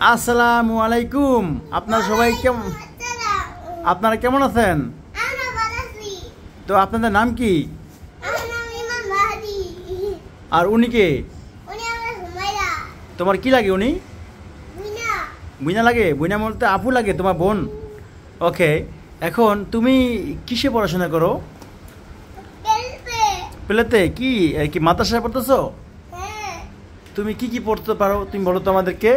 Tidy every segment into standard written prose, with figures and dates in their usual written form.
আসসালামু আলাইকুম। আপনারা সবাই কেমন, আপনারা কেমন আছেন? তো আপনাদের নাম কি? আর উনি কে? তোমার কি লাগে? উনি বুইনা লাগে? বুইনা বলতে আপু লাগে, তোমার বোন? ওকে, এখন তুমি কিসে পড়াশোনা করো? প্লেতে? কি কি মাদ্রাসায় পড়তেছো? তুমি কি কি পড়তে পারো তুমি বলো তো আমাদেরকে।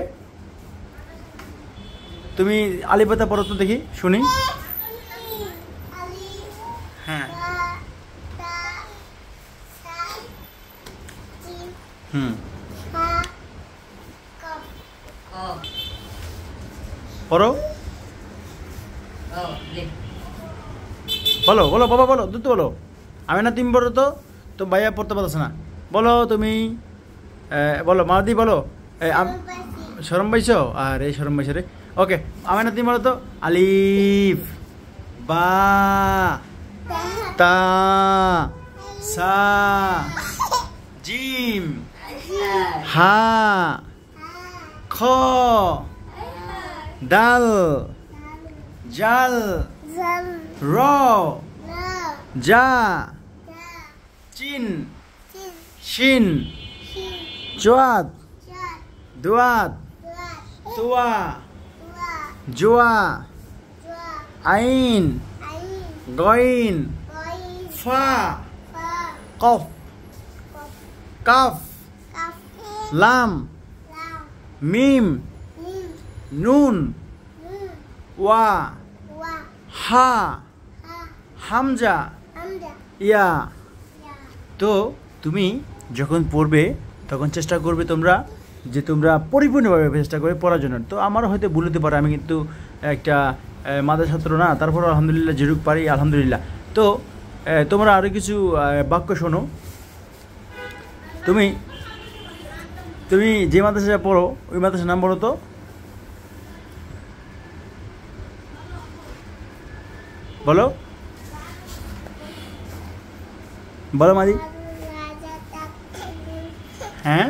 তুমি আলিফ-বে-তা পড়ো তো দেখি, শুনি। হ্যাঁ, হুম, পড়ো। বলো বলো বাবা, বলো দ্রুত বলো। আমি না, তুমি বলো তো ভাইয়া পড়তে পারতেছে না। বলো তুমি, বলো মাদি, বলো। শরম পাইছো? আর এই শরম পাইছো রে। ওকে, আমি না, তুমি বলো তো। আলিফ, বা, তা, সা, জিম, হা, খ, দাল, জাল, র, জা, চিন, শিন, জোয়াত, দুয়াত, তুয়া, জুয়া, আইন, গইন, ফা, কফ, কাফ, লাম, মিম, নুন, ওয়া, হা, হামজা, ইয়া। তো তুমি যখন পড়বে তখন চেষ্টা করবে তোমরা যে তোমরা পরিপূর্ণভাবে চেষ্টা করে পড়ার জন্য। তো আমারও হয়তো ভুল হতে পারে, আমি কিন্তু একটা মাদ্রাসা ছাত্র না, তারপর আলহামদুলিল্লাহ যেরূপ পারি আলহামদুলিল্লাহ। তো তোমরা আরও কিছু বাক্য শোনো। তুমি তুমি যে মাদ্রাসায় পড়ো ওই মাদ্রাসার নাম বলো তো। বলো বলো মাদি। হ্যাঁ,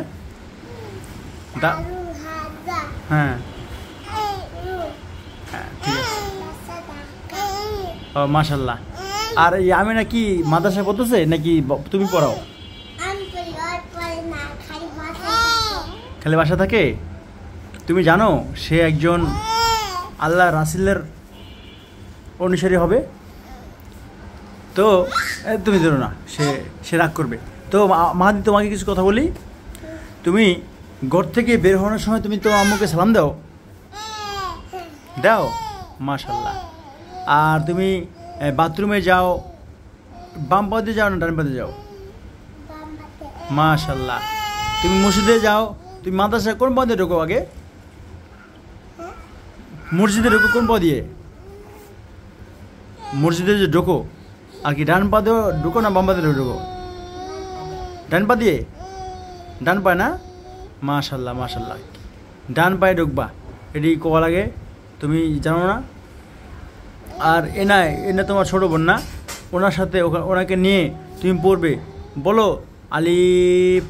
হ্যাঁ, ঠিক আছে। ও মাশাল্লাহ। আর এই আমি নাকি মাদ্রাসায় পড়তেছে নাকি তুমি পড়াও? খালি বাসা থাকে? তুমি জানো সে একজন আল্লাহ রাসূলের অনুসারী হবে। তো তুমি ধরো না, সে রাগ করবে। তো মাহাদি, তোমাকে কিছু কথা বলি। তুমি ঘর থেকে বের হওয়ার সময় তুমি তো আম্মুকে সালাম দাও? দাও, মাশাল্লাহ। আর তুমি বাথরুমে যাও, বাম পা দিয়ে যাও না ডান পা দিয়ে যাও? মাশাল্লাহ। তুমি মসজিদে যাও, তুমি মাদ্রাসায় কোন পা দিয়ে ঢোকো আগে? মসজিদে ঢোকো কোন পা দিয়ে? মসজিদে যে ঢোকো আর কি ডান পা দিয়ে ঢোকো না বাম পা দিয়ে ঢোকো? ডান পা দিয়ে? ডান পায়ে না? মাশাল্লাহ মাশাল্লাহ। ডান পায়ে ঢুকবা, এটি কোয়া লাগে, তুমি জানো না? আর এনা তোমার ছোটো বোন না? ওনার সাথে ওনাকে নিয়ে তুমি পড়বে। বলো আলিফ,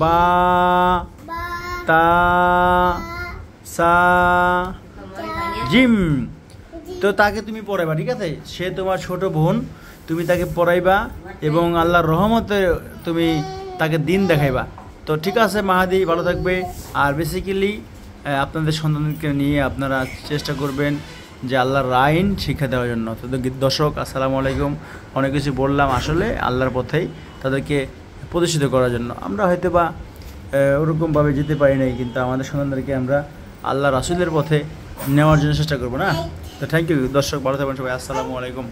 বা, তা, সা, জিম। তো তাকে তুমি পড়াইবা, ঠিক আছে? সে তোমার ছোট বোন, তুমি তাকে পড়াইবা এবং আল্লাহর রহমতে তুমি তাকে দিন দেখাইবা। তো ঠিক আছে মাহাদি, ভালো থাকবে। আর বেসিক্যালি আপনাদের সন্তানকে নিয়ে আপনারা চেষ্টা করবেন যে আল্লাহর আইন শিক্ষা দেওয়ার জন্য। তো দর্শক, আসসালামু আলাইকুম। অনেক কিছু বললাম, আসলে আল্লাহর পথেই তাদেরকে প্রতিষ্ঠিত করার জন্য। আমরা হয়তো বা ওরকমভাবে যেতে পারি নাই, কিন্তু আমাদের সন্তানদেরকে আমরা আল্লাহ রাসূলের পথে নেওয়ার জন্য চেষ্টা করবো না। তো থ্যাংক ইউ দর্শক, ভালো থাকবেন সবাই। আসসালামু আলাইকুম।